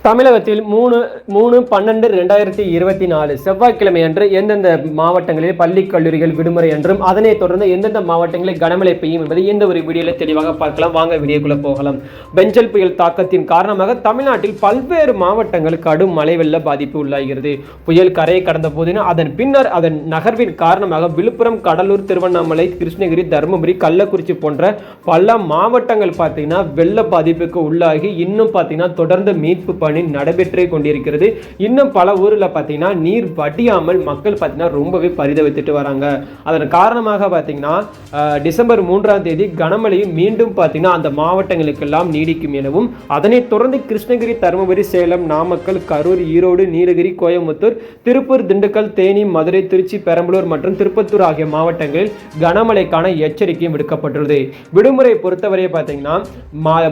தமிழகத்தில் 3/12/2024 செவ்வாய்க்கிழமை அன்று எந்தெந்த மாவட்டங்களில் பள்ளி கல்லூரிகள் விடுமுறை என்றும் அதனைத் தொடர்ந்து எந்தெந்த மாவட்டங்களில் கனமழை பெய்யும் என்பதை இந்த ஒரு வீடியோவில் தெளிவாக பார்க்கலாம். வாங்க வீடியோக்குள்ள போகலாம். பெஞ்சல் புயல் தாக்கத்தின் காரணமாக தமிழ்நாட்டில் பல்வேறு மாவட்டங்கள் கடும் மழை வெள்ள பாதிப்பு உள்ளாகிறது. புயல் கரையை கடந்த போதிலும் அதன் பின்னர் அதன் நகர்வின் காரணமாக விழுப்புரம், கடலூர், திருவண்ணாமலை, கிருஷ்ணகிரி, தருமபுரி, கள்ளக்குறிச்சி போன்ற பல மாவட்டங்கள் பார்த்தீங்கன்னா வெள்ள பாதிப்புக்கு உள்ளாகி இன்னும் பார்த்தீங்கன்னா தொடர்ந்து மீட்பு நடைபெற்றே கொண்டிருக்கிறது. இன்னும் பல ஊரில் பார்த்தீங்கன்னா நீர் வடியாமல் மக்கள் பார்த்தீங்கன்னா ரொம்பவே பரிதவித்துட்டு வராங்க. அதன் காரணமாக பார்த்தீங்கன்னா டிசம்பர் 3ஆம் தேதி கனமழை மீண்டும் பார்த்தீங்கன்னா அந்த மாவட்டங்களுக்கெல்லாம் நீடிக்கும் எனவும் அதனைத் தொடர்ந்து கிருஷ்ணகிரி, தருமபுரி, சேலம், நாமக்கல், கரூர், ஈரோடு, நீலகிரி, கோயம்புத்தூர், திருப்பூர், திண்டுக்கல், தேனி, மதுரை, திருச்சி, பெரம்பலூர் மற்றும் திருப்பத்தூர் ஆகிய மாவட்டங்களில் கனமழைக்கான எச்சரிக்கையும் விடுக்கப்பட்டுள்ளது. விடுமுறை பொறுத்தவரை பார்த்தீங்கன்னா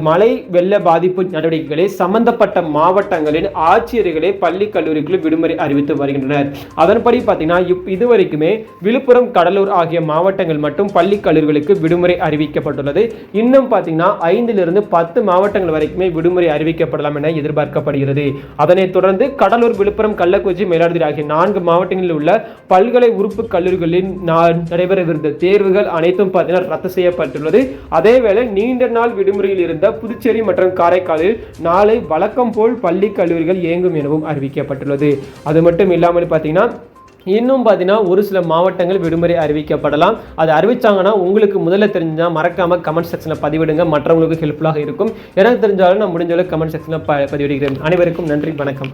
மழை வெள்ள பாதிப்பு நடவடிக்கைகளை சம்பந்தப்பட்ட மாவட்டங்களின் ஆட்சியர்களே பள்ளி கல்லூரிகளில் விடுமுறை அறிவித்து வருகின்றனர். அதன்படி பார்த்தீங்கன்னா இதுவரைக்குமே விழுப்புரம், கடலூர் ஆகிய மாவட்டங்கள் மட்டும் பள்ளி கல்லூரிகளுக்கு விடுமுறை அறிவிக்கப்பட்டுள்ளது. இன்னும் பார்த்தீங்கன்னா 5 to 10 மாவட்டங்கள் வரைக்குமே விடுமுறை அறிவிக்கப்படலாம் என எதிர்பார்க்கப்படுகிறது. அதனைத் தொடர்ந்து கடலூர், விழுப்புரம், கள்ளக்குறிச்சி, மயிலாடுதுறை ஆகிய 4 மாவட்டங்களில் உள்ள பல்கலை உறுப்பு கல்லூரிகளில் நடைபெறவிருந்த தேர்வுகள் அனைத்தும் பார்த்தீங்கன்னா ரத்து செய்யப்பட்டுள்ளது. அதேவேளை நீண்ட நாள் விடுமுறையில் இருந்த புதுச்சேரி மற்றும் காரைக்காலில் நாளை வழக்கம் போல் பள்ளி கல்லூரிகள் இயங்கும் எனவும் அறிவிக்கப்பட்டுள்ளது. அது மட்டும் இல்லாமல் பார்த்தீங்கன்னா இன்னும் பார்த்தீங்கன்னா ஒரு சில மாவட்டங்கள் விடுமுறை அறிவிக்கப்படலாம். அது அறிவிச்சாங்கன்னா உங்களுக்கு முதல்ல தெரிஞ்சால் மறக்காம கமெண்ட் செக்ஷனில் பதிவிடுங்க. மற்றவங்களுக்கு ஹெல்ப்ஃபுல்லாக இருக்கும். எனக்கு தெரிஞ்சாலும் நான் முடிஞ்ச அளவுக்கு கமெண்ட் செக்ஷனில் பதிவிடுகிறேன். அனைவருக்கும் நன்றி, வணக்கம்.